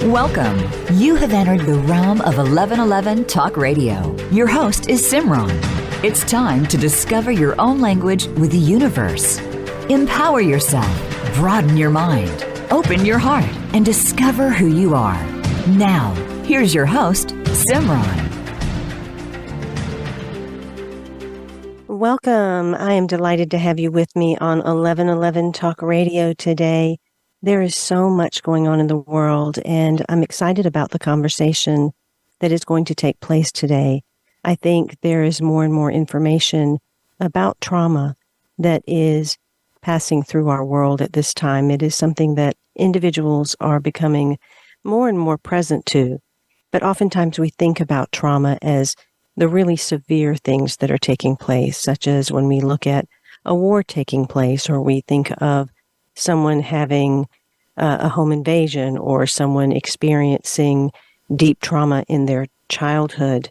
Welcome. You have entered the realm of 1111 Talk Radio. Your host is Simran. It's time to discover your own language with the universe. Empower yourself, broaden your mind, open your heart, and discover who you are. Now, here's your host, Simran. Welcome. I am delighted to have you with me on 1111 Talk Radio today. There is so much going on in the world, and I'm excited about the conversation that is going to take place today. I think there is more and more information about trauma that is passing through our world at this time. It is something that individuals are becoming more and more present to, but oftentimes we think about trauma as the really severe things that are taking place, such as when we look at a war taking place, or we think of someone having a home invasion, or someone experiencing deep trauma in their childhood.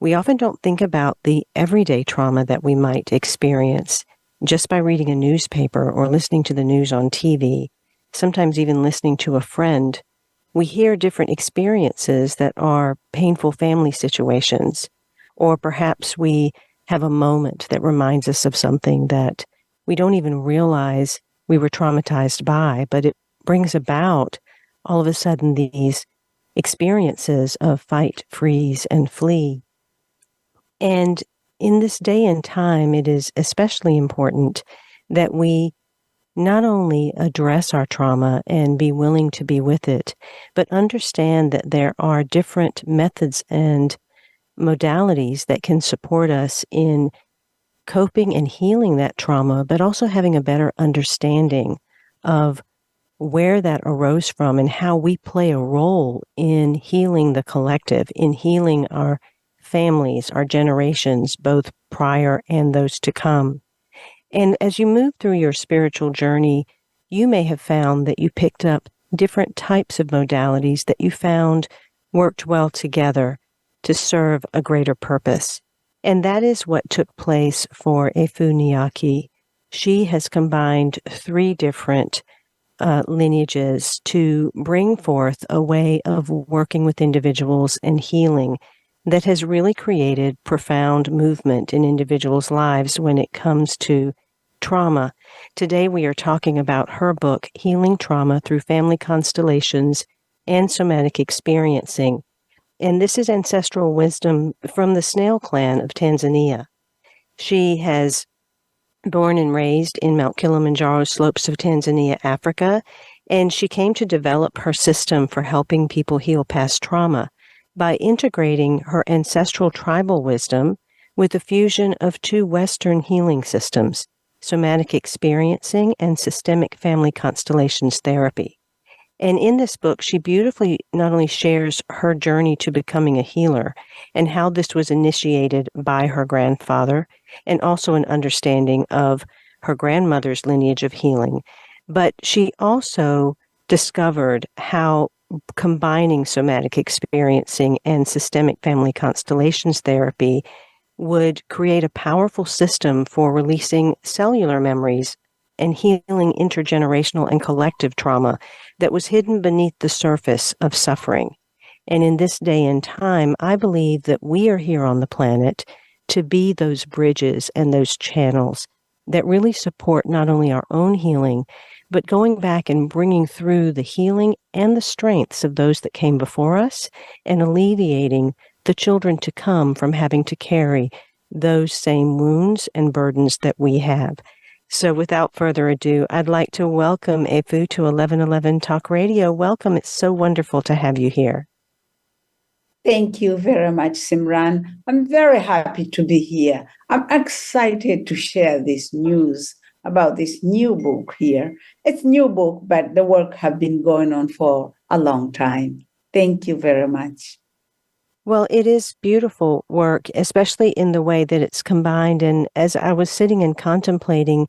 We often don't think about the everyday trauma that we might experience just by reading a newspaper or listening to the news on TV, sometimes even listening to a friend. We hear different experiences that are painful family situations, or perhaps we have a moment that reminds us of something that we don't even realize we were traumatized by, but it brings about all of a sudden these experiences of fight, freeze, and flee. And in this day and time, it is especially important that we not only address our trauma and be willing to be with it, but understand that there are different methods and modalities that can support us in coping and healing that trauma, but also having a better understanding of where that arose from and how we play a role in healing the collective, in healing our families, our generations, both prior and those to come. And as you move through your spiritual journey, you may have found that you picked up different types of modalities that you found worked well together to serve a greater purpose. And that is what took place for Nyaki. She has combined 3 different lineages to bring forth a way of working with individuals and healing that has really created profound movement in individuals' lives when it comes to trauma. Today we are talking about her book, Healing Trauma Through Family Constellations and Somatic Experiencing. And this is ancestral wisdom from the snail clan of Tanzania. She has born and raised in Mount Kilimanjaro slopes of Tanzania, Africa, and she came to develop her system for helping people heal past trauma by integrating her ancestral tribal wisdom with the fusion of 2 Western healing systems, somatic experiencing and systemic family constellations therapy. And in this book, she beautifully not only shares her journey to becoming a healer and how this was initiated by her grandfather, and also an understanding of her grandmother's lineage of healing, but she also discovered how combining somatic experiencing and systemic family constellations therapy would create a powerful system for releasing cellular memories and healing intergenerational and collective trauma that was hidden beneath the surface of suffering. And in this day and time, I believe that we are here on the planet to be those bridges and those channels that really support not only our own healing, but going back and bringing through the healing and the strengths of those that came before us, and alleviating the children to come from having to carry those same wounds and burdens that we have. So without further ado, I'd like to welcome Efu to 1111 Talk Radio. Welcome. It's so wonderful to have you here. Thank you very much, Simran. I'm very happy to be here. I'm excited to share this news about this new book here. It's a new book, but the work has been going on for a long time. Thank you very much. Well, it is beautiful work, especially in the way that it's combined. And as I was sitting and contemplating,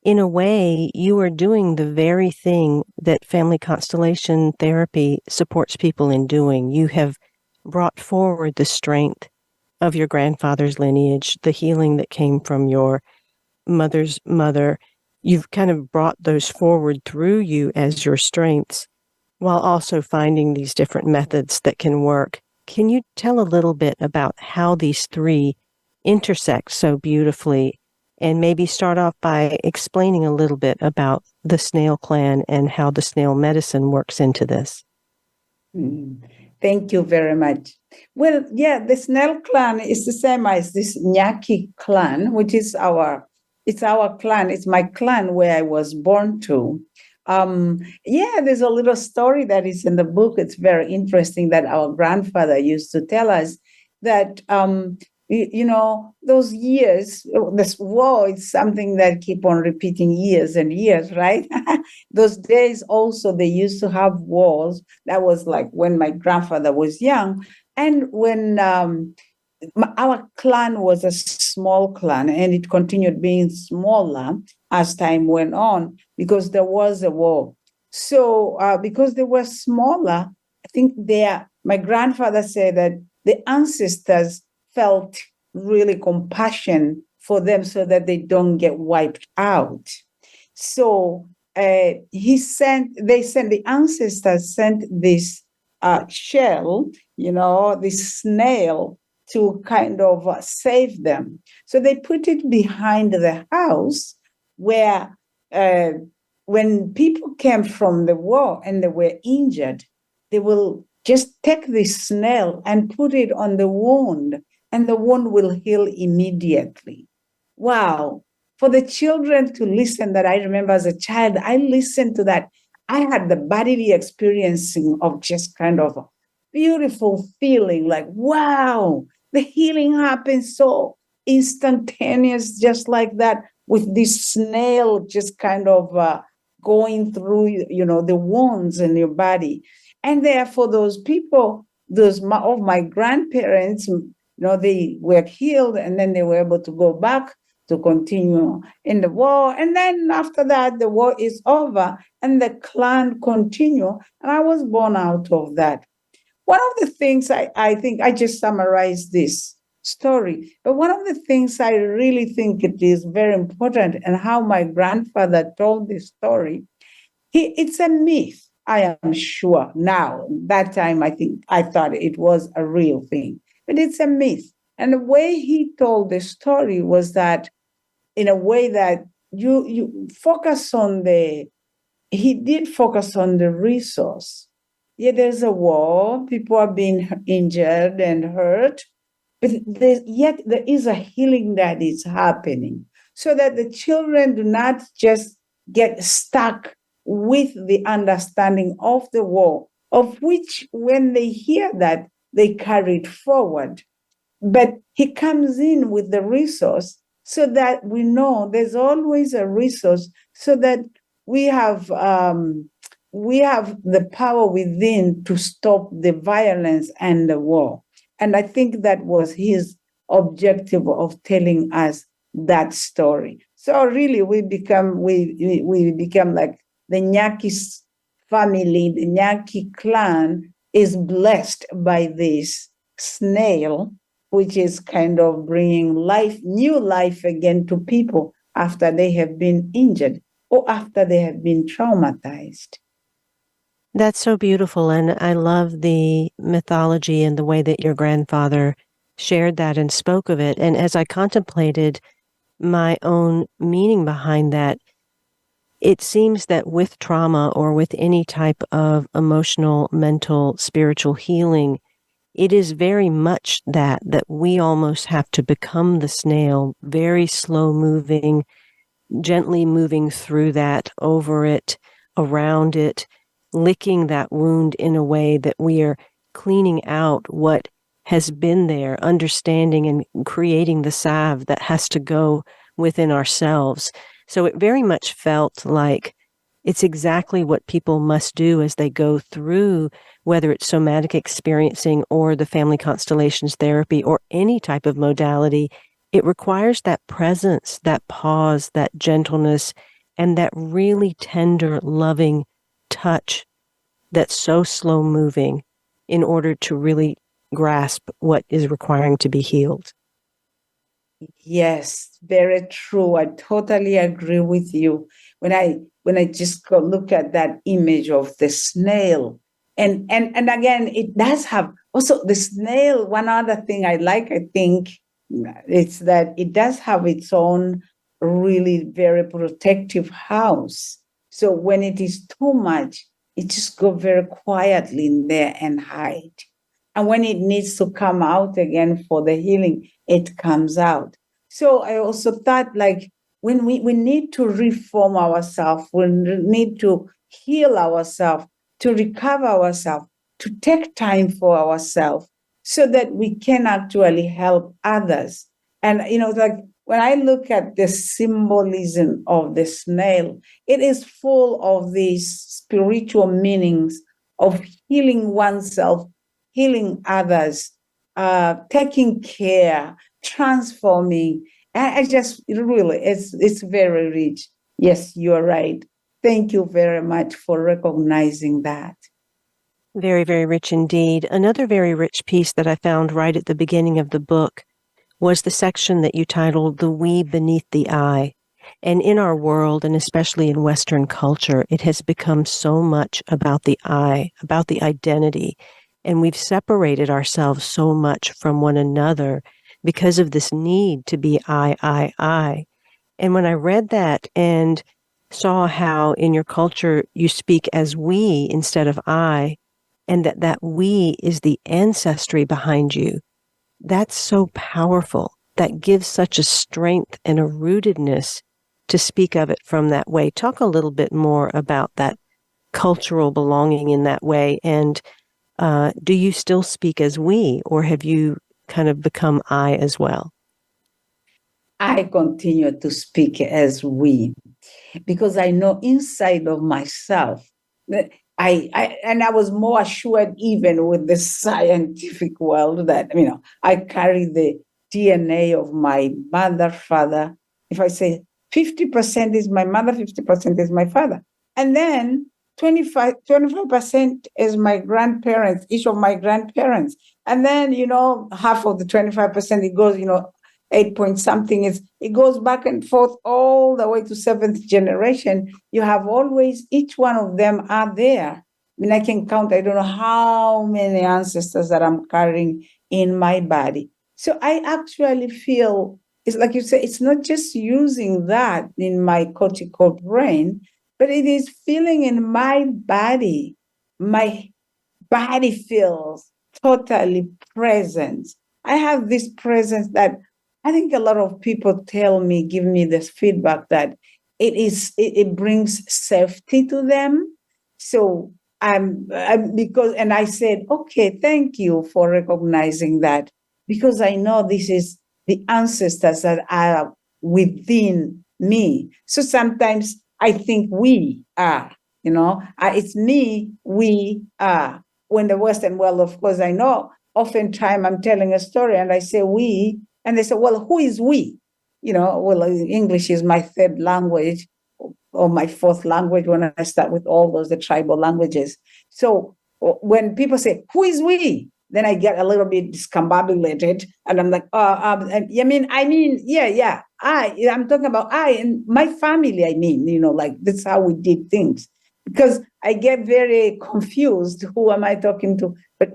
in a way, you are doing the very thing that family constellation therapy supports people in doing. You have brought forward the strength of your grandfather's lineage, the healing that came from your mother's mother, you've kind of brought those forward through you as your strengths while also finding these different methods that can work. Can you tell a little bit about how these three intersect so beautifully, and maybe start off by explaining a little bit about the snail clan and how the snail medicine works into this? Thank you very much. Well, yeah, the snail clan is the same as this Nyaki clan, which is our clan. It's my clan where I was born to. There's a little story that is in the book. It's very interesting that our grandfather used to tell us that, those years, this war is something that keep on repeating years and years, right? Those days also, they used to have wars. That was like when my grandfather was young. And when our clan was a small clan, and it continued being smaller as time went on because there was a war. So because they were smaller, I think my grandfather said that the ancestors felt really compassion for them so that they don't get wiped out. So the ancestors sent this shell, this snail, to kind of save them. So they put it behind the house where when people came from the war and they were injured, they will just take this snail and put it on the wound, and the wound will heal immediately. Wow. For the children to listen, that I remember as a child, I listened to that. I had the bodily experiencing of just kind of a beautiful feeling like, wow, the healing happens so instantaneous, just like that, with this snail just kind of going through, the wounds in your body. And therefore, those people, of my grandparents, they were healed, and then they were able to go back to continue in the war. And then after that, the war is over and the clan continue. And I was born out of that. One of the things I think, I just summarized this story, but one of the things I really think it is very important, and how my grandfather told this story, it's a myth, I am sure now. That time, I thought it was a real thing, but it's a myth. And the way he told the story was that, in a way that you focus on he did focus on the resource. Yeah, there's a war, people are being injured and hurt, but yet there is a healing that is happening, so that the children do not just get stuck with the understanding of the war, of which when they hear that, they carry it forward. But he comes in with the resource so that we know there's always a resource, so that we have the power within to stop the violence and the war. And I think that was his objective of telling us that story. So really, we become like the Nyaki family. The Nyaki clan is blessed by this snail, which is kind of bringing new life again to people after they have been injured or after they have been traumatized. That's so beautiful. And I love the mythology and the way that your grandfather shared that and spoke of it. And as I contemplated my own meaning behind that, it seems that with trauma or with any type of emotional, mental, spiritual healing, it is very much that we almost have to become the snail, very slow moving, gently moving through that, over it, around it, licking that wound in a way that we are cleaning out what has been there, understanding and creating the salve that has to go within ourselves. So it very much felt like it's exactly what people must do as they go through, whether it's somatic experiencing or the family constellations therapy or any type of modality. It requires that presence, that pause, that gentleness, and that really tender, loving touch that's so slow moving in order to really grasp what is requiring to be healed. Yes, very true. I totally agree with you. When I just go look at that image of the snail, and again, it does have also the snail. One other thing I like, I think, it's that it does have its own really very protective house. So when it is too much, it just go very quietly in there and hide. And when it needs to come out again for the healing, it comes out. So I also thought, like, when we need to reform ourselves, we need to heal ourselves, to recover ourselves, to take time for ourselves so that we can actually help others. And, like when I look at the symbolism of the snail, it is full of these spiritual meanings of healing oneself, healing others, taking care, transforming. I just really, it's very rich. Yes, you're right. Thank you very much for recognizing that. Very, very rich indeed. Another very rich piece that I found right at the beginning of the book was the section that you titled The We Beneath the Eye. And in our world, and especially in Western culture, it has become so much about the I, about the identity. And we've separated ourselves so much from one another because of this need to be I. And when I read that and saw how in your culture you speak as we instead of I, and that we is the ancestry behind you, that's so powerful. That gives such a strength and a rootedness to speak of it from that way. Talk a little bit more about that cultural belonging in that way. And do you still speak as we, or have you kind of become I as well? I continue to speak as we, because I know inside of myself that I was more assured even with the scientific world that, I carry the DNA of my mother, father. If I say 50% is my mother, 50% is my father. And then 25% is my grandparents, each of my grandparents. And then, half of the 25%, it goes, 8 point something, it goes back and forth all the way to seventh generation. You have always, each one of them are there. I mean, I can count, I don't know how many ancestors that I'm carrying in my body. So I actually feel, it's like you say, it's not just using that in my cortical brain, but it is feeling in my body. My body feels totally present. I have this presence that I think a lot of people give me this feedback that it brings safety to them. So because, and I said, okay, thank you for recognizing that, because I know this is the ancestors that are within me. So sometimes I think we are, it's me, we are. When the Western world, of course, I know oftentimes I'm telling a story and I say we, and they say, well, who is we? Well, English is my third language or my fourth language when I start with all the tribal languages. So when people say, who is we? Then I get a little bit discombobulated and I'm like, yeah, I'm talking about I and my family, like that's how we did things. Because I get very confused. Who am I talking to? But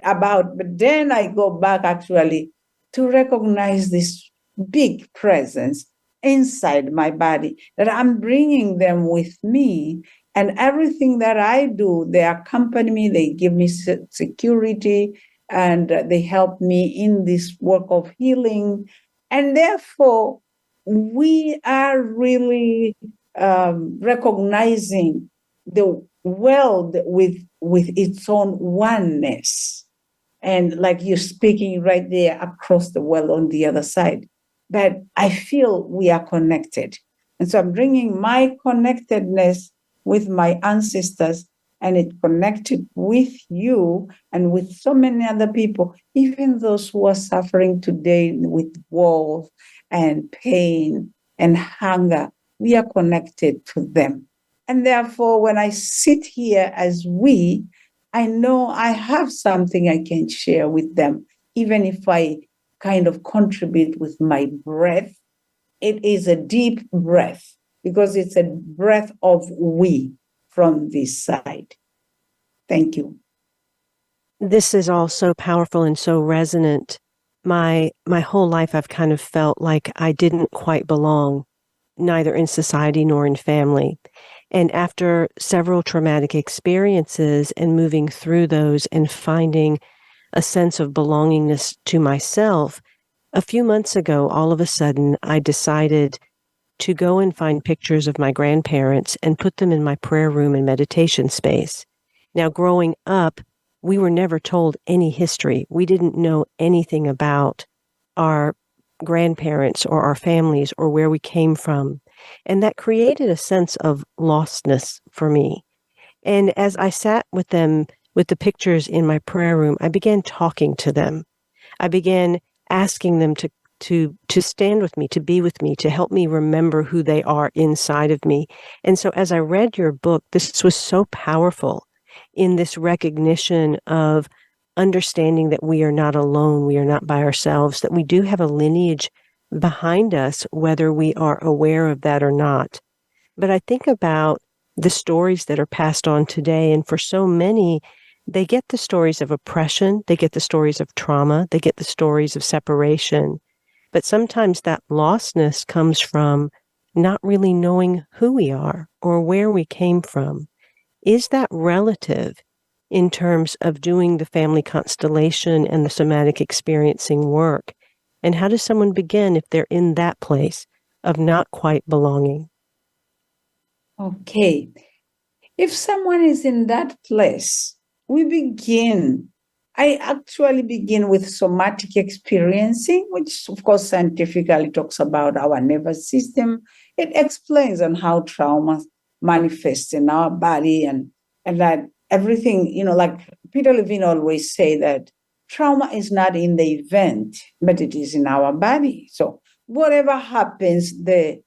then I go back actually to recognize this big presence inside my body, that I'm bringing them with me. And everything that I do, they accompany me, they give me security, and they help me in this work of healing. And therefore, we are really recognizing the world with its own oneness. And like you're speaking right there across the world on the other side, that I feel we are connected. And so I'm bringing my connectedness with my ancestors, and it connected with you and with so many other people, even those who are suffering today with war and pain and hunger. We are connected to them. And therefore, when I sit here as we, I know I have something I can share with them, even if I kind of contribute with my breath. It is a deep breath because it's a breath of we from this side. Thank you. This is all so powerful and so resonant. My whole life, I've kind of felt like I didn't quite belong, neither in society nor in family. And after several traumatic experiences and moving through those and finding a sense of belongingness to myself, a few months ago, all of a sudden, I decided to go and find pictures of my grandparents and put them in my prayer room and meditation space. Now, growing up, we were never told any history. We didn't know anything about our grandparents or our families or where we came from. And that created a sense of lostness for me. And as I sat with them, with the pictures in my prayer room, I began talking to them. I began asking them to stand with me, to be with me, to help me remember who they are inside of me. And so as I read your book, this was so powerful in this recognition of understanding that we are not alone, we are not by ourselves, that we do have a lineage behind us, whether we are aware of that or not. But I think about the stories that are passed on today, and for so many, they get the stories of oppression, they get the stories of trauma, they get the stories of separation. But sometimes that lostness comes from not really knowing who we are or where we came from. Is that relative in terms of doing the family constellation and the somatic experiencing work? And how does someone begin if they're in that place of not quite belonging? Okay. If someone is in that place, I actually begin with somatic experiencing, which of course scientifically talks about our nervous system. It explains on how trauma manifests in our body and that everything, like Peter Levine always say that trauma is not in the event, but it is in our body. So whatever happens, the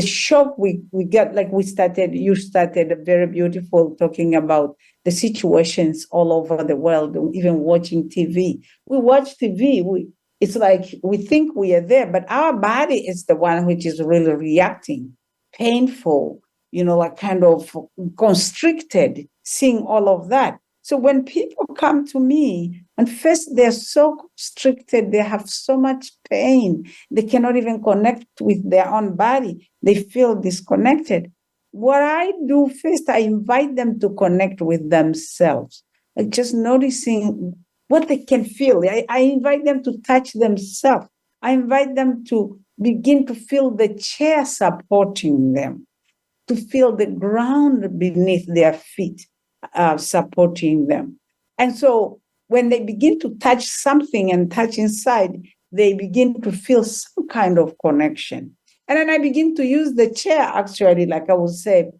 shock we get, like you started very beautiful talking about the situations all over the world, even watching TV. We watch TV, it's like we think we are there, but our body is the one which is really reacting, painful, like kind of constricted, seeing all of that. So when people come to me, and first they're so constricted, they have so much pain, they cannot even connect with their own body, they feel disconnected. What I do first, I invite them to connect with themselves, like just noticing what they can feel. I invite them to touch themselves. I invite them to begin to feel the chair supporting them, to feel the ground beneath their feet supporting them. And so when they begin to touch something and touch inside, they begin to feel some kind of connection. And then I begin to use the chair, actually, like I would say,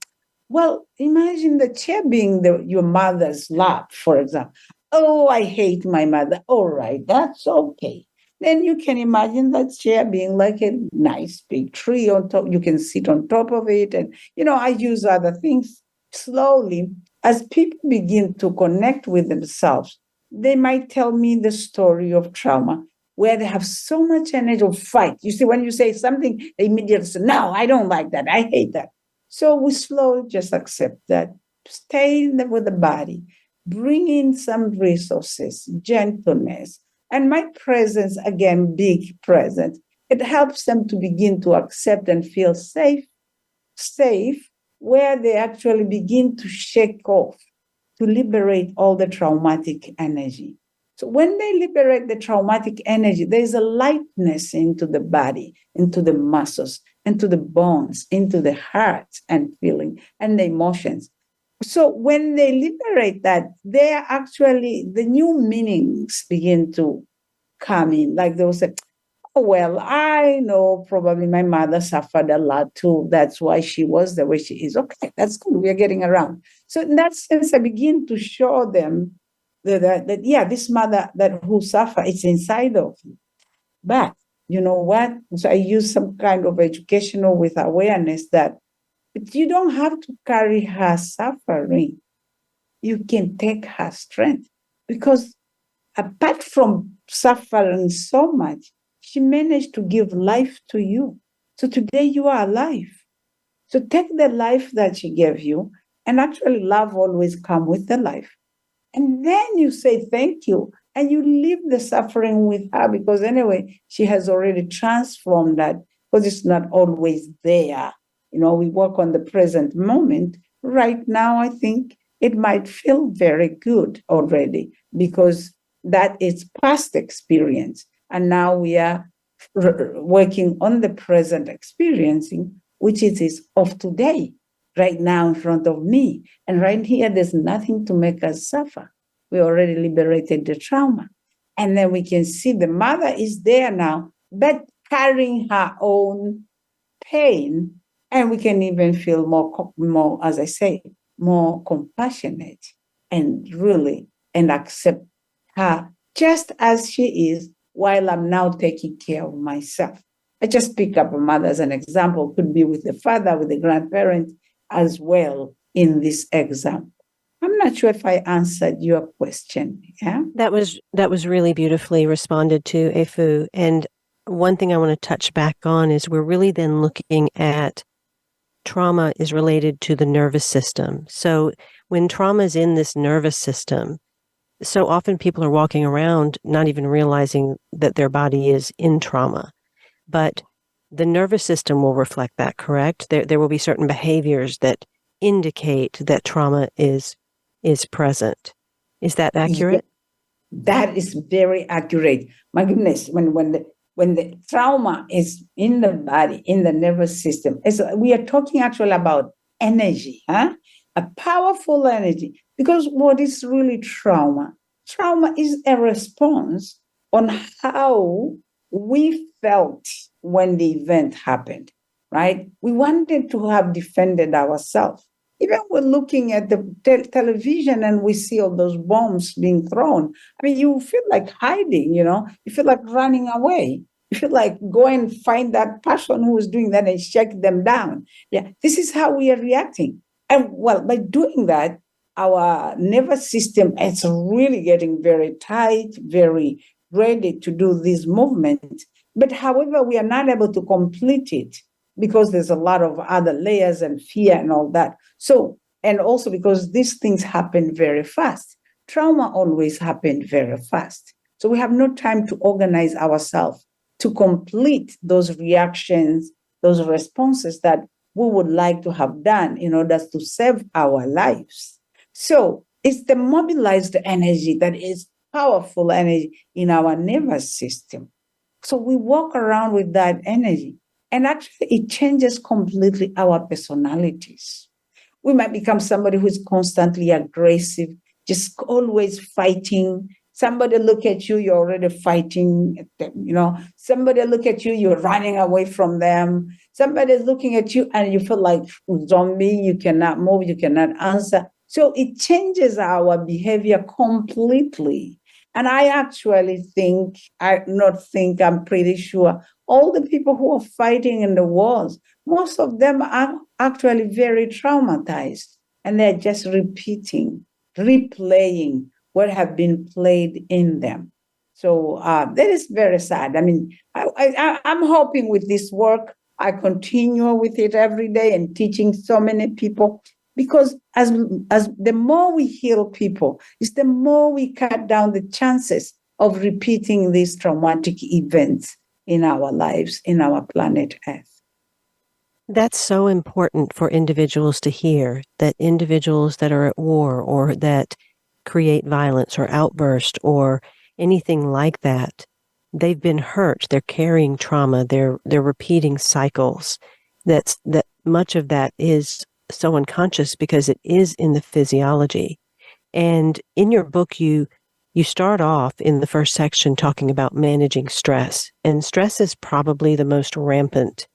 well, imagine the chair being your mother's lap, for example. Oh, I hate my mother. All right, that's okay. Then you can imagine that chair being like a nice big tree on top. You can sit on top of it. And, I use other things slowly. As people begin to connect with themselves, they might tell me the story of trauma where they have so much energy of fight. You see, when you say something, they immediately say, no, I don't like that. I hate that. So we slowly just accept that. Stay with the body. Bring in some resources, gentleness, and my presence, again, big presence. It helps them to begin to accept and feel safe, where they actually begin to shake off, to liberate all the traumatic energy. So when they liberate the traumatic energy, there's a lightness into the body, into the muscles, into the bones, into the heart and feeling and the emotions. So when they liberate that, they are actually, the new meanings begin to come in. Like they'll say, oh, well, I know probably my mother suffered a lot too. That's why she was the way she is. Okay, that's good. We are getting around. So in that sense, I begin to show them that yeah, this mother who suffered, it's inside of you. But you know what? So I use some kind of educational with awareness that you don't have to carry her suffering. You can take her strength, because apart from suffering so much, she managed to give life to you. So today you are alive. So take the life that she gave you, and actually love always comes with the life. And then you say thank you, and you leave the suffering with her, because anyway, she has already transformed that, because it's not always there. We work on the present moment. Right now, I think it might feel very good already, because that is past experience. And now we are working on the present experiencing, which is of today, right now in front of me. And right here, there's nothing to make us suffer. We already liberated the trauma. And then we can see the mother is there now, but carrying her own pain. And we can even feel more, as I say, more compassionate and accept her just as she is, while I'm now taking care of myself. I just pick up a mother as an example, could be with the father, with the grandparent as well in this example. I'm not sure if I answered your question. Yeah, that was really beautifully responded to, Efu. And one thing I want to touch back on is we're really then looking at trauma is related to the nervous system. So when trauma is in this nervous system, so often people are walking around not even realizing that their body is in trauma. But the nervous system will reflect that, correct? There will be certain behaviors that indicate that trauma is present. Is that accurate? That is very accurate. My goodness, when the trauma is in the body, in the nervous system, we are talking actually about energy, a powerful energy. Because what is really trauma? Trauma is a response on how we felt when the event happened, right? We wanted to have defended ourselves. Even we're looking at the television and we see all those bombs being thrown. I mean, you feel like hiding, you feel like running away. You feel like go and find that person who is doing that and shake them down. Yeah, this is how we are reacting. And well, by doing that, our nervous system is really getting very tight, very ready to do this movement. But however, we are not able to complete it because there's a lot of other layers and fear and all that. So, and also because these things happen very fast. Trauma always happened very fast. So we have no time to organize ourselves to complete those reactions, those responses that we would like to have done in order to save our lives. So it's the mobilized energy that is powerful energy in our nervous system. So we walk around with that energy, and actually it changes completely our personalities. We might become somebody who is constantly aggressive, just always fighting. Somebody look at you, you're already fighting them, Somebody look at you, you're running away from them. Somebody's looking at you and you feel like a zombie, you cannot move, you cannot answer. So it changes our behavior completely. And I actually I'm pretty sure all the people who are fighting in the wars, most of them are actually very traumatized. And they're just replaying what have been played in them. So that is very sad. I mean, I'm hoping with this work, I continue with it every day and teaching so many people, because as the more we heal people, is the more we cut down the chances of repeating these traumatic events in our lives, in our planet Earth. That's so important for individuals to hear, that individuals that are at war or that create violence or outburst or anything like that, they've been hurt, they're carrying trauma, they're repeating cycles. That much of that is so unconscious because it is in the physiology. And in your book, you start off in the first section talking about managing stress. And stress is probably the most rampant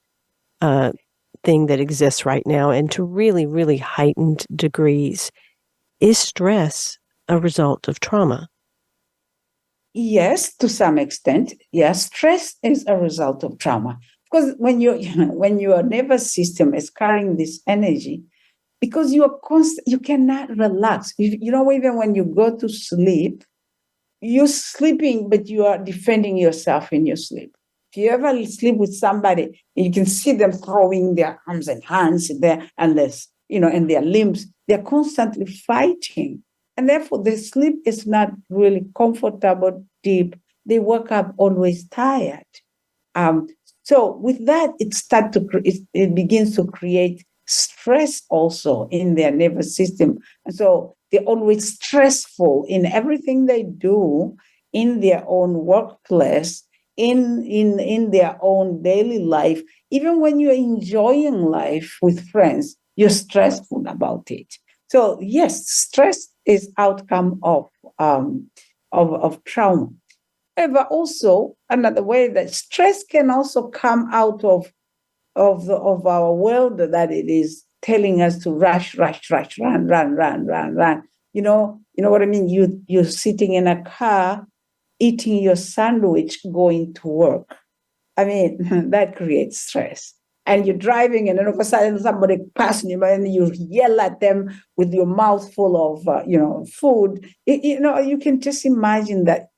thing that exists right now, and to really, really heightened degrees. Is stress a result of trauma? Yes, to some extent. Yes, stress is a result of trauma. Because when your nervous system is carrying this energy, because you cannot relax. Even when you go to sleep, you're sleeping, but you are defending yourself in your sleep. If you ever sleep with somebody, you can see them throwing their arms and hands there and and their limbs. They're constantly fighting. And therefore, the sleep is not really comfortable, deep. They wake up always tired. So with that, it begins to create stress also in their nervous system. And so they're always stressful in everything they do, in their own workplace, in their own daily life. Even when you're enjoying life with friends, you're stressful about it. So yes, stress is outcome of trauma. However, also another way that stress can also come out of our world, that it is telling us to rush, run. You know what I mean? You're sitting in a car, eating your sandwich, going to work. I mean, that creates stress. And you're driving, and then all of a sudden somebody passes you by, and you yell at them with your mouth full of food. You can just imagine that,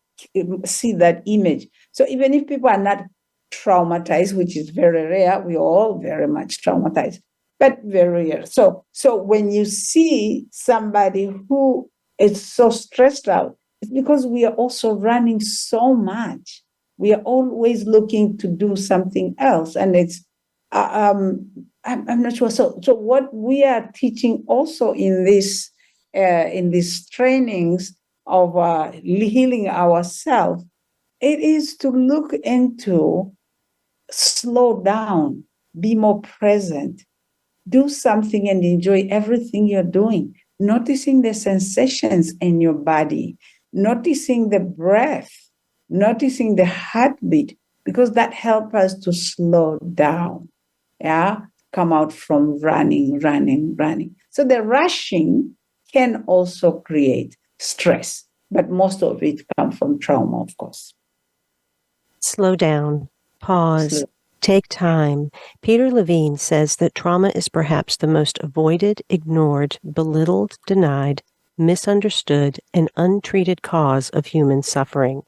see that image. So even if people are not traumatized, which is very rare, we're all very much traumatized, but very rare. So when you see somebody who is so stressed out, it's because we are also running so much. We are always looking to do something else, and it's I'm not sure. So what we are teaching also in these trainings of healing ourselves, it is to look into, slow down, be more present, do something and enjoy everything you're doing, noticing the sensations in your body, noticing the breath, noticing the heartbeat, because that helps us to slow down. Yeah, come out from running. So the rushing can also create stress, but most of it comes from trauma, of course. Slow down, pause, take time. Peter Levine says that trauma is perhaps the most avoided, ignored, belittled, denied, misunderstood, and untreated cause of human suffering.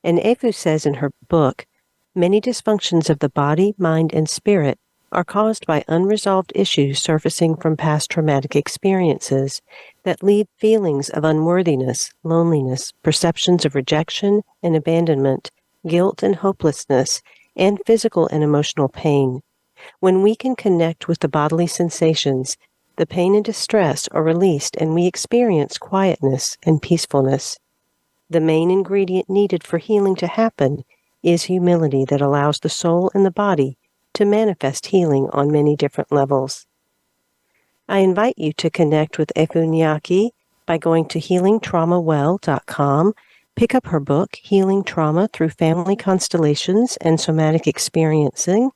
And Efu says in her book, many dysfunctions of the body, mind, and spirit are caused by unresolved issues surfacing from past traumatic experiences that leave feelings of unworthiness, loneliness, perceptions of rejection and abandonment, guilt and hopelessness, and physical and emotional pain. When we can connect with the bodily sensations, the pain and distress are released and we experience quietness and peacefulness. The main ingredient needed for healing to happen is humility that allows the soul and the body to manifest healing on many different levels. I invite you to connect with Efu Nyaki by going to healingtraumawell.com, pick up her book, Healing Trauma Through Family Constellations and Somatic Experiencing,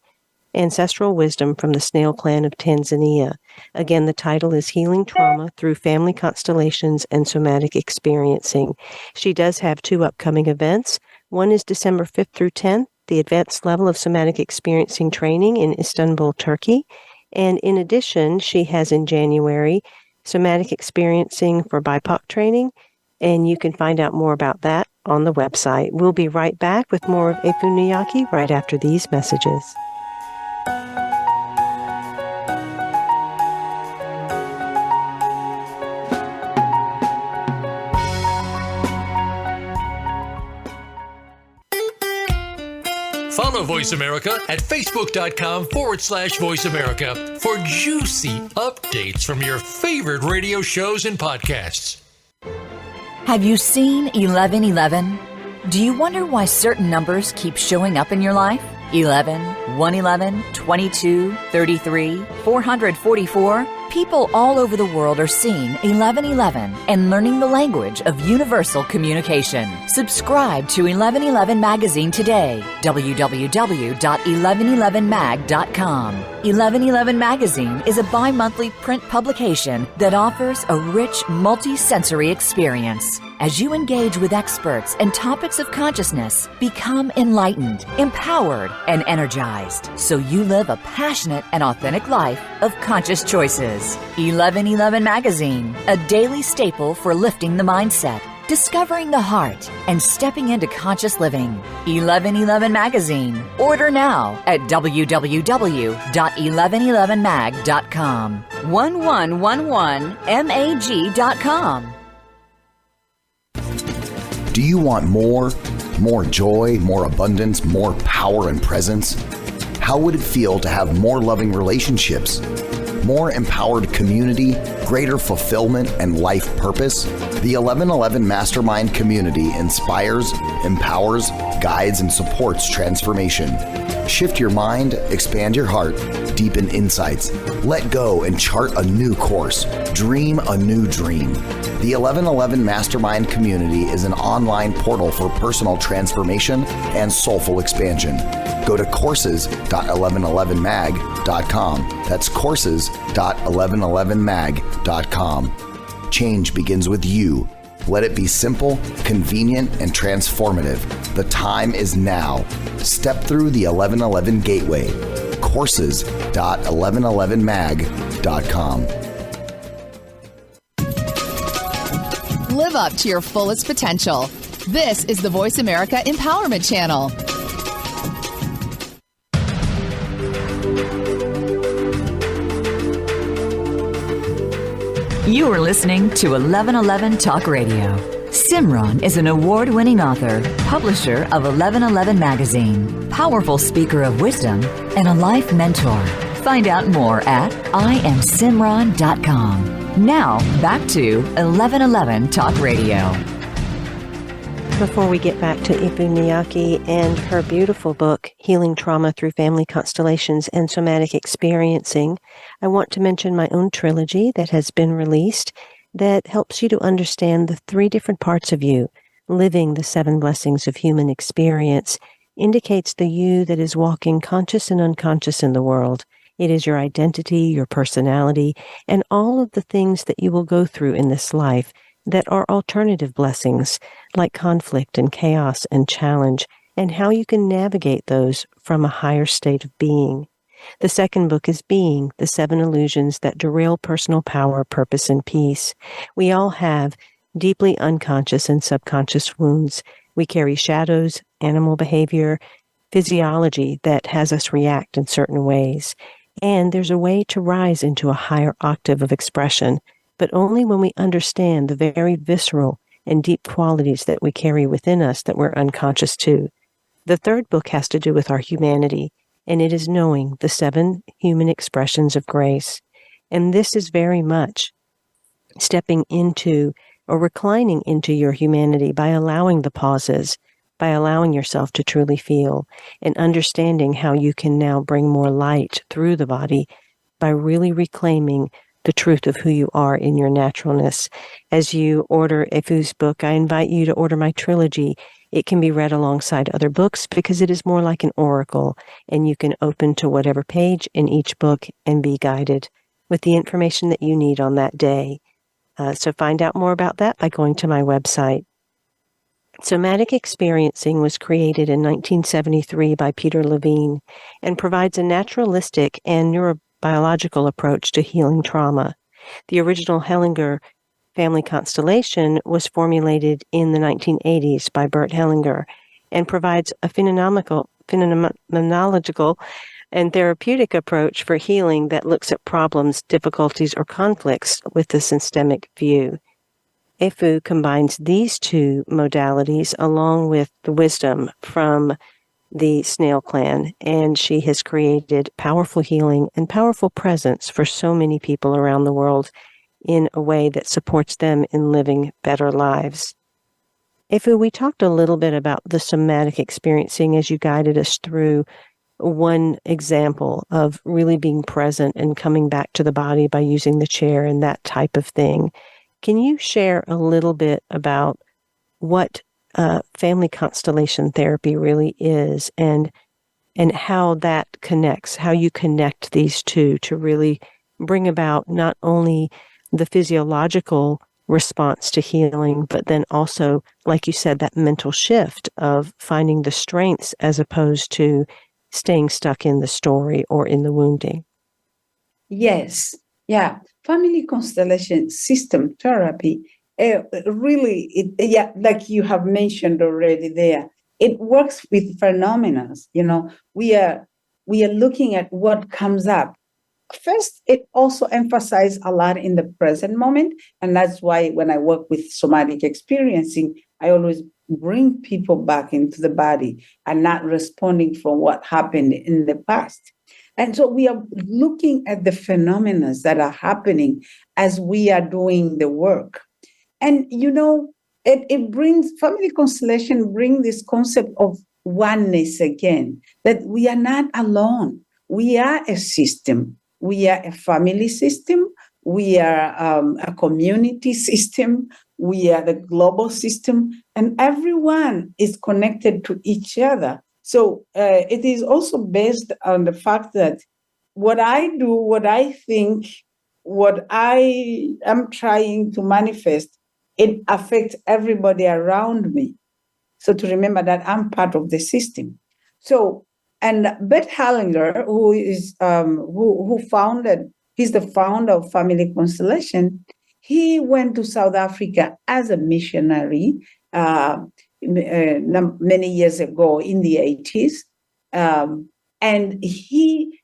Ancestral Wisdom from the Snail Clan of Tanzania. Again, the title is Healing Trauma Through Family Constellations and Somatic Experiencing. She does have 2 upcoming events. One is December 5th through 10th, the Advanced Level of Somatic Experiencing Training in Istanbul, Turkey. And in addition, she has in January Somatic Experiencing for BIPOC training, and you can find out more about that on the website. We'll be right back with more of Efu Nyaki right after these messages. Follow Voice America at Facebook.com/Voice America for juicy updates from your favorite radio shows and podcasts. Have you seen 1111? Do you wonder why certain numbers keep showing up in your life? 11, 111, 22, 33, 444. People all over the world are seeing 1111 and learning the language of universal communication. Subscribe to 1111 Magazine today. www.1111mag.com. 1111 Magazine is a bi-monthly print publication that offers a rich, multi-sensory experience. As you engage with experts and topics of consciousness, become enlightened, empowered, and energized, so you live a passionate and authentic life of conscious choices. 1111 Magazine, a daily staple for lifting the mindset, discovering the heart, and stepping into conscious living. 1111 Magazine. Order now at www.1111mag.com. 1111mag.com. Do you want more? More joy, more abundance, more power and presence? How would it feel to have more loving relationships, more empowered community, greater fulfillment, and life purpose? The 1111 Mastermind community inspires, empowers, guides, and supports transformation. Shift your mind, expand your heart, deepen insights, let go and chart a new course, dream a new dream. The 1111 Mastermind community is an online portal for personal transformation and soulful expansion. Go to courses.1111mag.com. That's courses.1111mag.com. Change begins with you. Let it be simple, convenient, and transformative. The time is now. Step through the 1111 gateway. Courses.1111mag.com. Live up to your fullest potential. This is the Voice America Empowerment Channel. You are listening to 1111 Talk Radio. Simran is an award-winning author, publisher of 1111 Magazine, powerful speaker of wisdom, and a life mentor. Find out more at IamSimran.com. Now, back to 1111 Talk Radio. Before we get back to Nyaki and her beautiful book, Healing Trauma Through Family Constellations and Somatic Experiencing, I want to mention my own trilogy that has been released that helps you to understand the 3 different parts of you. Living the 7 Blessings of Human Experience indicates the you that is walking conscious and unconscious in the world. It is your identity, your personality, and all of the things that you will go through in this life that are alternative blessings, like conflict and chaos and challenge, and how you can navigate those from a higher state of being. The second book is Being, the 7 Illusions that Derail Personal Power, Purpose, and Peace. We all have deeply unconscious and subconscious wounds. We carry shadows, animal behavior, physiology that has us react in certain ways. And there's a way to rise into a higher octave of expression, but only when we understand the very visceral and deep qualities that we carry within us that we're unconscious to. The third book has to do with our humanity, and it is knowing the 7 human expressions of grace. And this is very much stepping into or reclining into your humanity by allowing the pauses, by allowing yourself to truly feel, and understanding how you can now bring more light through the body by really reclaiming the truth of who you are in your naturalness. As you order Efu's book, I invite you to order my trilogy. It can be read alongside other books because it is more like an oracle, and you can open to whatever page in each book and be guided with the information that you need on that day. So find out more about that by going to my website. Somatic Experiencing was created in 1973 by Peter Levine and provides a naturalistic and neurobiological approach to healing trauma. The original Hellinger family constellation was formulated in the 1980s by Bert Hellinger and provides a phenomenological and therapeutic approach for healing that looks at problems, difficulties, or conflicts with a systemic view. Efu combines these 2 modalities along with the wisdom from the snail clan, and she has created powerful healing and powerful presence for so many people around the world in a way that supports them in living better lives. Efu, we talked a little bit about the somatic experiencing as you guided us through one example of really being present and coming back to the body by using the chair and that type of thing. Can you share a little bit about what family constellation therapy really is and how that connects, how you connect these 2 to really bring about not only the physiological response to healing, but then also, like you said, that mental shift of finding the strengths as opposed to staying stuck in the story or in the wounding? Yes. Yeah. Family constellation system therapy really, like you have mentioned already there, it works with phenomena. We are looking at what comes up. First, it also emphasizes a lot in the present moment. And that's why when I work with somatic experiencing, I always bring people back into the body and not responding from what happened in the past. And so we are looking at the phenomena that are happening as we are doing the work. And, it brings, family constellation bring this concept of oneness again, that we are not alone. We are a system. We are a family system. We are a community system. We are the global system. And everyone is connected to each other. So it is also based on the fact that what I do, what I think, what I am trying to manifest, it affects everybody around me. So to remember that I'm part of the system. So, and Bert Hellinger, who is he's the founder of Family Constellation. He went to South Africa as a missionary many years ago in the 80s. And he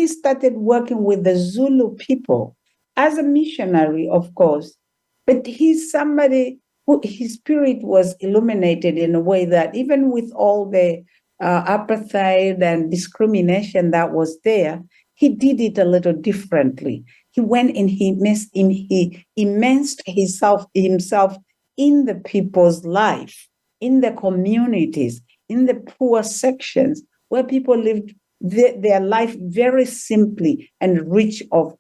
started working with the Zulu people as a missionary, of course. But he's somebody who his spirit was illuminated in a way that even with all the apartheid and discrimination that was there, he did it a little differently. He went and he immersed himself in the people's life, in the communities, in the poor sections where people lived their life very simply and rich of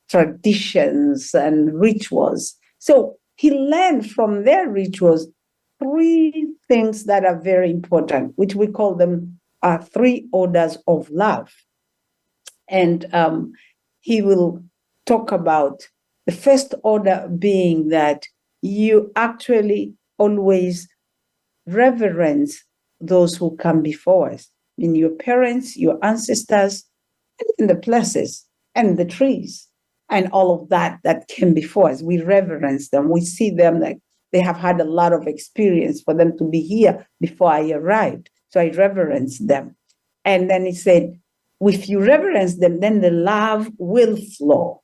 traditions and rituals. So he learned from their rituals 3 things that are very important, which we call them 3 orders of love. And he will talk about the first order being that you actually always reverence those who come before us. I mean, your parents, your ancestors, and even the places and the trees and all of that came before us. We reverence them. We see them like they have had a lot of experience for them to be here before I arrived. So I reverence them. And then he said, if you reverence them, then the love will flow.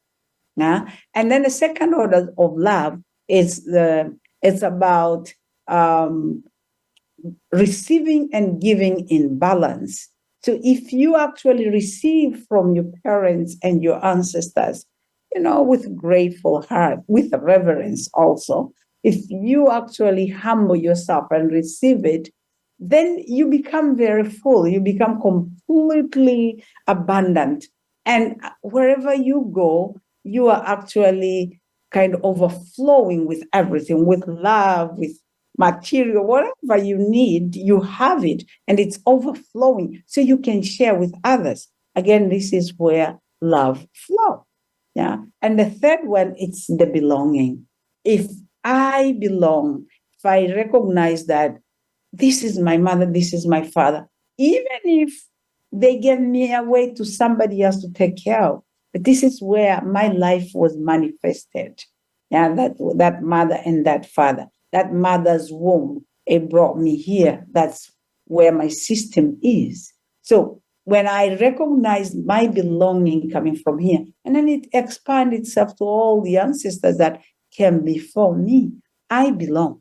Yeah? And then the second order of love is it's about receiving and giving in balance. So if you actually receive from your parents and your ancestors, with grateful heart, with reverence also, if you actually humble yourself and receive it, then you become very full. You become completely abundant. And wherever you go, you are actually kind of overflowing with everything, with love, with material, whatever you need, you have it, and it's overflowing so you can share with others. Again, this is where love flows. Yeah. And the third one, it's the belonging. If I belong, if I recognize that this is my mother, this is my father, even if they give me away to somebody else to take care of, but this is where my life was manifested. Yeah, that mother and that father, that mother's womb, it brought me here. That's where my system is. So when I recognize my belonging coming from here, and then it expands itself to all the ancestors that came before me, I belong.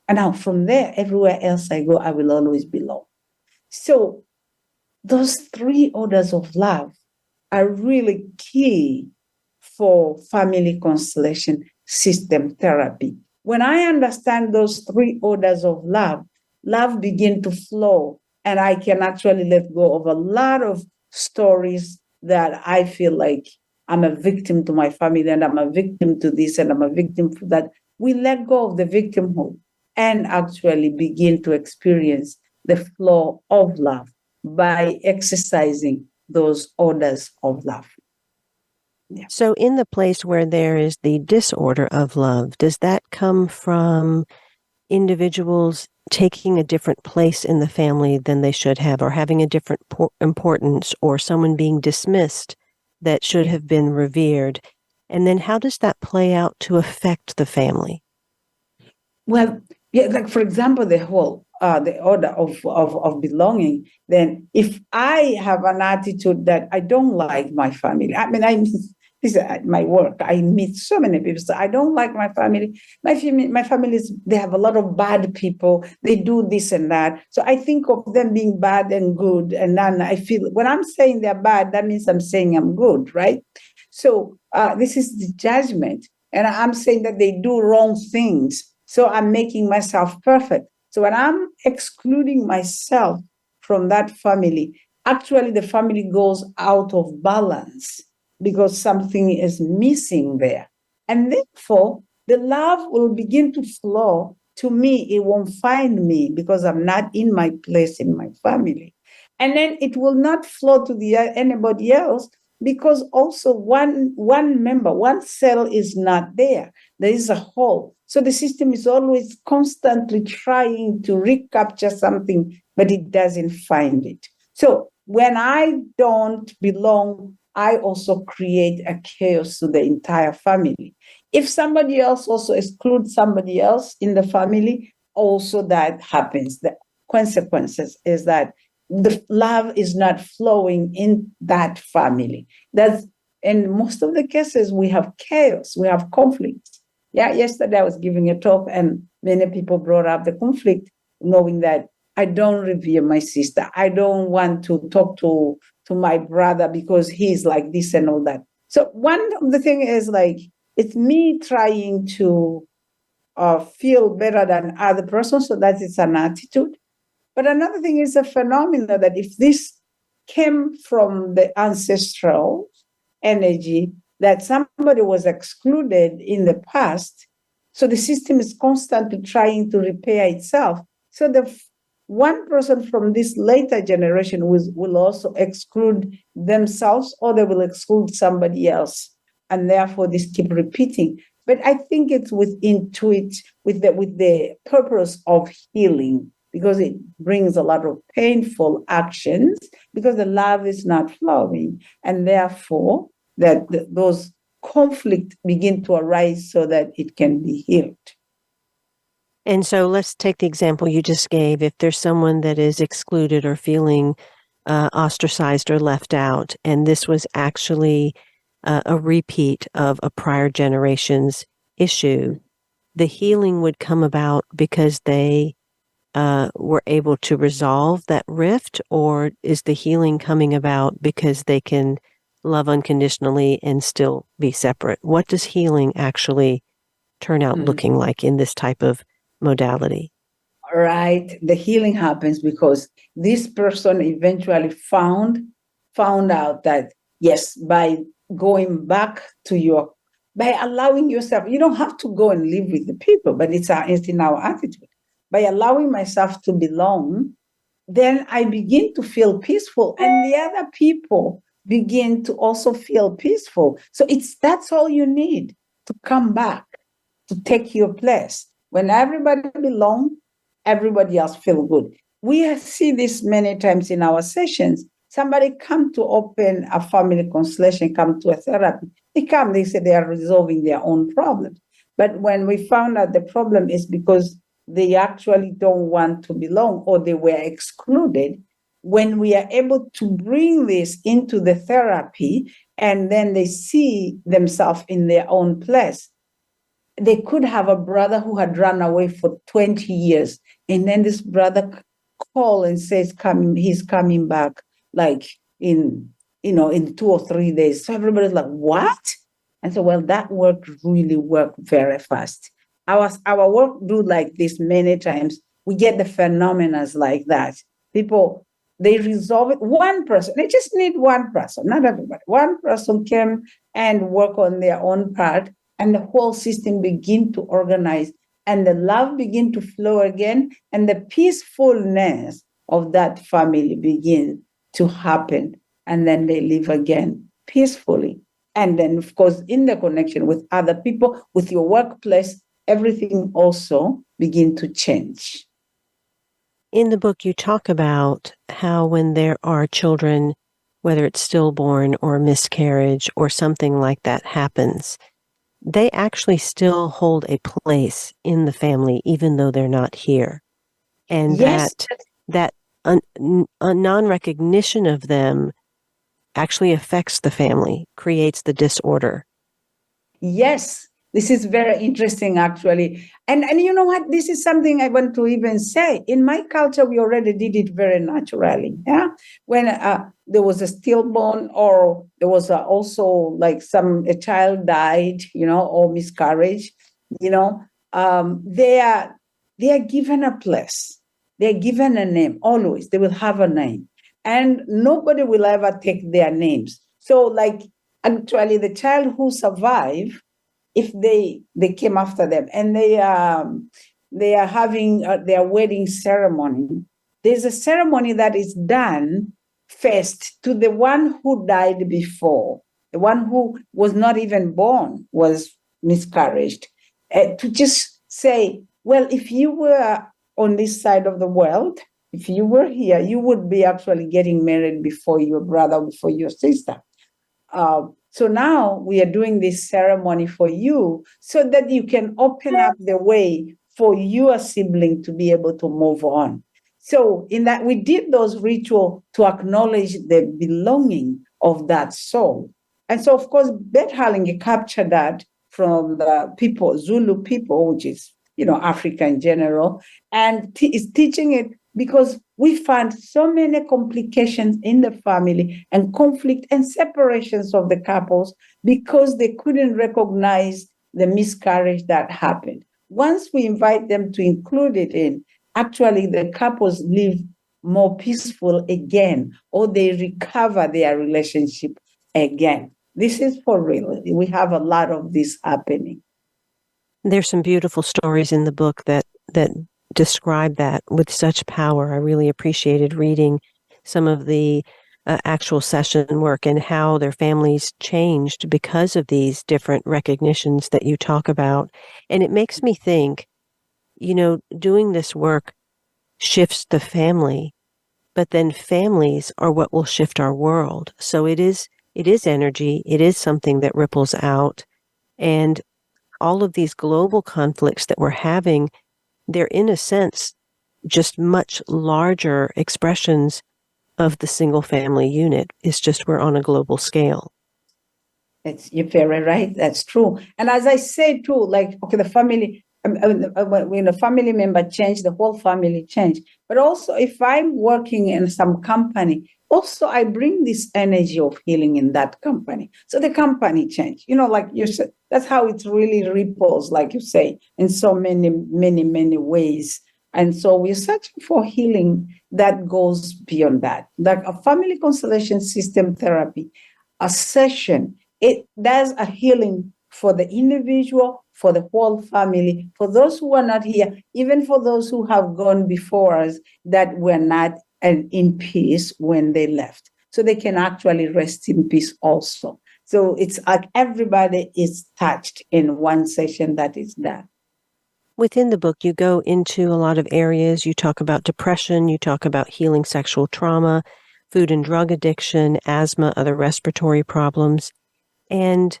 And now from there, everywhere else I go, I will always belong. So those 3 orders of love are really key for family constellation system therapy. When I understand those 3 orders of love begins to flow, and I can actually let go of a lot of stories that I feel like I'm a victim to my family, and I'm a victim to this, and I'm a victim to that. We let go of the victimhood and actually begin to experience the flow of love by exercising those orders of love. Yeah. So in the place where there is the disorder of love, does that come from individuals taking a different place in the family than they should have, or having a different importance, or someone being dismissed that should have been revered? And then how does that play out to affect the family? Well, yeah, like for example, the order of belonging. Then, if I have an attitude that I don't like my family, I mean, this is at my work. I meet so many people. So I don't like my family. My family is, they have a lot of bad people. They do this and that. So I think of them being bad and good. And then I feel when I'm saying they're bad, that means I'm saying I'm good, right? So this is the judgment. And I'm saying that they do wrong things. So I'm making myself perfect. So when I'm excluding myself from that family, actually the family goes out of balance because something is missing there. And therefore, the love will begin to flow to me. It won't find me because I'm not in my place in my family. And then it will not flow to anybody else because also one member, one cell is not there. There is a hole. So the system is always constantly trying to recapture something, but it doesn't find it. So when I don't belong, I also create a chaos to the entire family. If somebody else also excludes somebody else in the family, also that happens. The consequences is that the love is not flowing in that family. That's in most of the cases we have chaos, we have conflict. Yeah, yesterday I was giving a talk and many people brought up the conflict, knowing that I don't revere my sister. I don't want to talk to my brother because he's like this and all that. So one of the thing is like, it's me trying to feel better than other person. So that is an attitude. But another thing is a phenomenon that if this came from the ancestral energy, that somebody was excluded in the past, so the system is constantly trying to repair itself. So the one person from this later generation will also exclude themselves, or they will exclude somebody else, and therefore this keep repeating. But I think it's with the purpose of healing, because it brings a lot of painful actions because the love is not flowing, and therefore those conflicts begin to arise so that it can be healed. And so let's take the example you just gave. If there's someone that is excluded or feeling ostracized or left out, and this was actually a repeat of a prior generation's issue, the healing would come about because they were able to resolve that rift, or is the healing coming about because they can love unconditionally and still be separate? What does healing actually turn out looking like in this type of modality? Right. The healing happens because this person eventually found out that, yes, by going back to by allowing yourself, you don't have to go and live with the people, but it's in our attitude. By allowing myself to belong, then I begin to feel peaceful, and the other people begin to also feel peaceful. So that's all you need to come back, to take your place. When everybody belongs, everybody else feel good. We see this many times in our sessions. Somebody come to open a family constellation, come to a therapy. They say they are resolving their own problems. But when we found out the problem is because they actually don't want to belong or they were excluded, when we are able to bring this into the therapy and then they see themselves in their own place, they could have a brother who had run away for 20 years. And then this brother call and says, he's coming back like in 2 or 3 days. So everybody's like, what? And so, well, that work really worked very fast. Our work do like this many times. We get the phenomena like that. People, they resolve it. One person, they just need one person, not everybody. One person came and work on their own part, and the whole system begin to organize, and the love begin to flow again, and the peacefulness of that family begin to happen, and then they live again peacefully. And then, of course, in the connection with other people, with your workplace, everything also begin to change. In the book, you talk about how when there are children, whether it's stillborn or miscarriage or something like that happens, they actually still hold a place in the family, even though they're not here. And Yes. that a non-recognition of them actually affects the family, creates the disorder. Yes, this is very interesting, actually. And you know what? This is something I want to even say. In my culture, we already did it very naturally. Yeah, when there was a stillborn, or there was also like a child died, or miscarriage. They are given a place. They are given a name. Always, they will have a name, and nobody will ever take their names. So, like, actually, the child who survive, if they came after them and they are having their wedding ceremony, there's a ceremony that is done first to the one who died before, the one who was not even born, was miscarried, to just say, well, if you were on this side of the world, if you were here, you would be actually getting married before your brother, before your sister. So now we are doing this ceremony for you so that you can open up the way for your sibling to be able to move on. So in that, we did those rituals to acknowledge the belonging of that soul. And so, of course, Beth Hellinger captured that from the people, Zulu people, which is, Africa in general, and is teaching it because we found so many complications in the family and conflict and separations of the couples because they couldn't recognize the miscarriage that happened. Once we invite them to include it in, actually the couples live more peaceful again, or they recover their relationship again. This is for real. We have a lot of this happening. There's some beautiful stories in the book that describe that with such power. I really appreciated reading some of the actual session work and how their families changed because of these different recognitions that you talk about. And it makes me think, doing this work shifts the family, but then families are what will shift our world. So it is energy. It is something that ripples out. And all of these global conflicts that we're having, they're in a sense just much larger expressions of the single family unit. It's just we're on a global scale. You're very right. That's true. And as I say too, like, okay, the family, when a family member changed, the whole family changed. But also, if I'm working in some company, also I bring this energy of healing in that company. So the company changed. Like you said, that's how it really ripples, like you say, in so many, many, many ways. And so we're searching for healing that goes beyond that. Like a family constellation system therapy, a session, it does a healing for the individual, for the whole family, for those who are not here, even for those who have gone before us that were not in peace when they left. So they can actually rest in peace also. So it's like everybody is touched in one session that is done. Within the book, you go into a lot of areas. You talk about depression, you talk about healing sexual trauma, food and drug addiction, asthma, other respiratory problems. And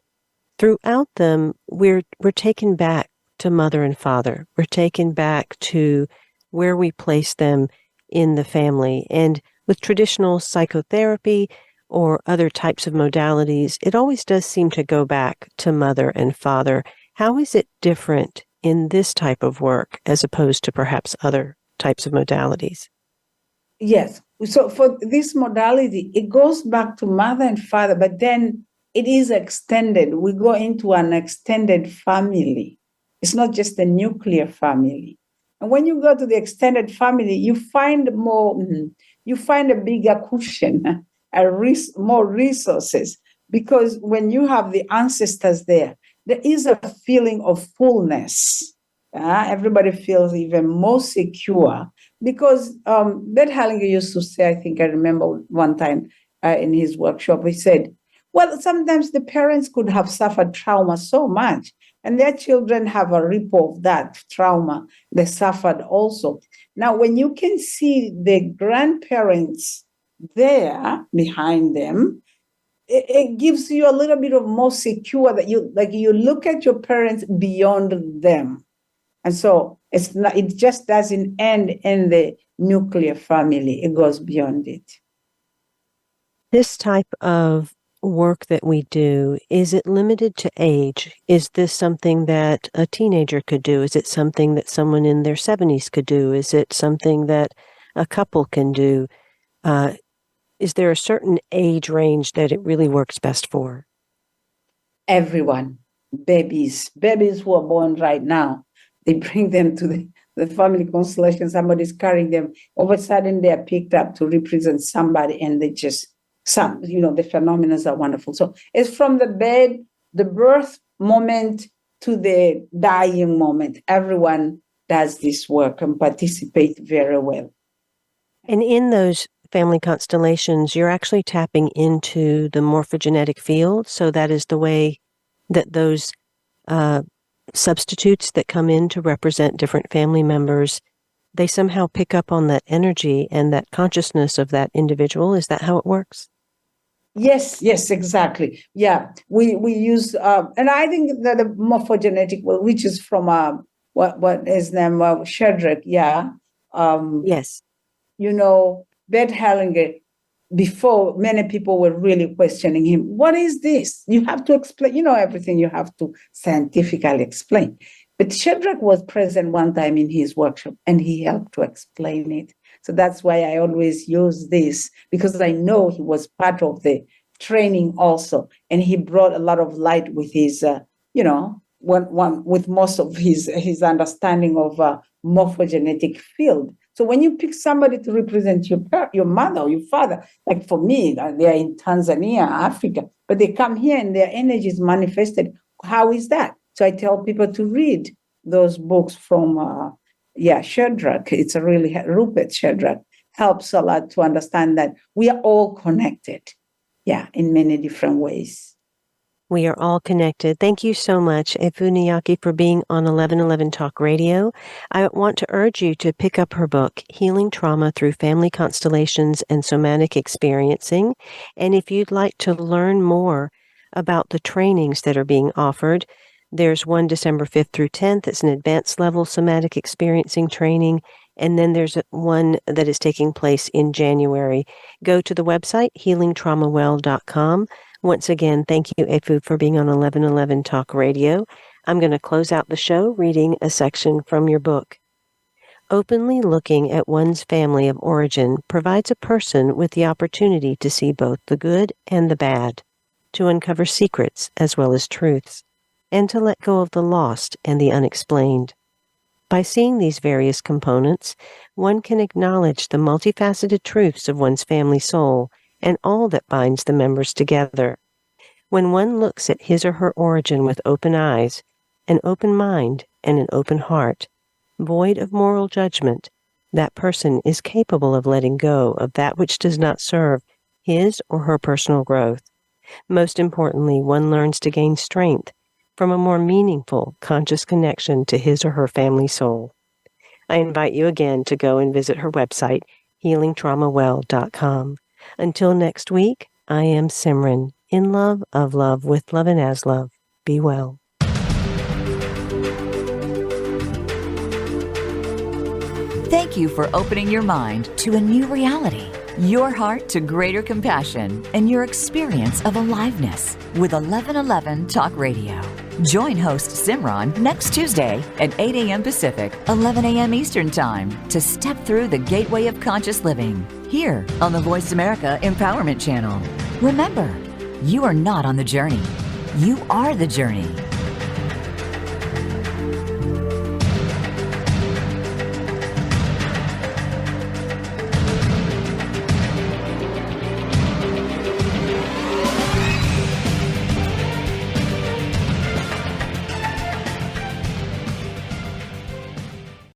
throughout them, we're taken back to mother and father. We're taken back to where we place them in the family. And with traditional psychotherapy or other types of modalities, it always does seem to go back to mother and father. How is it different in this type of work as opposed to perhaps other types of modalities? Yes. So for this modality, it goes back to mother and father, but then it is extended. We go into an extended family. It's not just a nuclear family. And when you go to the extended family, you find a bigger cushion, more resources, because when you have the ancestors there is a feeling of fullness. Everybody feels even more secure because Bert Hellinger used to say, I think I remember one time in his workshop, he said, well, sometimes the parents could have suffered trauma so much, and their children have a ripple of that trauma they suffered also. Now, when you can see the grandparents there behind them, it gives you a little bit of more secure that you look at your parents beyond them. And so it just doesn't end in the nuclear family. It goes beyond it. This type of work that we do, is it limited to age? Is this something that a teenager could do? Is it something that someone in their 70s could do? Is it something that a couple can do? Is there a certain age range that it really works best for? Everyone. Babies who are born right now, they bring them to the family constellation. Somebody's carrying them. All of a sudden, they are picked up to represent somebody, and they just, the phenomena are wonderful. So it's from the birth moment to the dying moment. Everyone does this work and participate very well. And in those family constellations, you're actually tapping into the morphogenetic field. So that is the way that those substitutes that come in to represent different family members, they somehow pick up on that energy and that consciousness of that individual. Is that how it works? Yes, exactly. Yeah, we use, and I think that the morphogenetic, which is from what is name, Shadrach, yeah. Yes. Bert Hellinger, before, many people were really questioning him. What is this? You have to explain, everything you have to scientifically explain. But Shadrach was present one time in his workshop, and he helped to explain it. So that's why I always use this, because I know he was part of the training also. And he brought a lot of light with his, with most of his understanding of morphogenetic field. So when you pick somebody to represent your mother or your father, like for me, they are in Tanzania, Africa, but they come here and their energy is manifested. How is that? So I tell people to read those books from, Shadrach. It's a really, Rupert Shadrach helps a lot to understand that we are all connected, in many different ways. We are all connected. Thank you so much, Nyaki, for being on 1111 Talk Radio. I want to urge you to pick up her book, Healing Trauma Through Family Constellations and Somatic Experiencing. And if you'd like to learn more about the trainings that are being offered, there's one December 5th through 10th. It's an advanced level somatic experiencing training. And then there's one that is taking place in January. Go to the website, healingtraumawell.com. Once again, thank you, Efu, for being on 1111 Talk Radio. I'm going to close out the show reading a section from your book. Openly looking at one's family of origin provides a person with the opportunity to see both the good and the bad, to uncover secrets as well as truths, and to let go of the lost and the unexplained. By seeing these various components, one can acknowledge the multifaceted truths of one's family soul and all that binds the members together. When one looks at his or her origin with open eyes, an open mind, and an open heart, void of moral judgment, that person is capable of letting go of that which does not serve his or her personal growth. Most importantly, one learns to gain strength from a more meaningful, conscious connection to his or her family soul. I invite you again to go and visit her website, healingtraumawell.com. Until next week, I am Simran, in love, of love, with love, and as love. Be well. Thank you for opening your mind to a new reality, your heart to greater compassion, and your experience of aliveness with 1111 Talk Radio. Join host Simran next Tuesday at 8 a.m. Pacific, 11 a.m. Eastern Time to step through the gateway of conscious living here on the Voice America Empowerment Channel. Remember, you are not on the journey. You are the journey.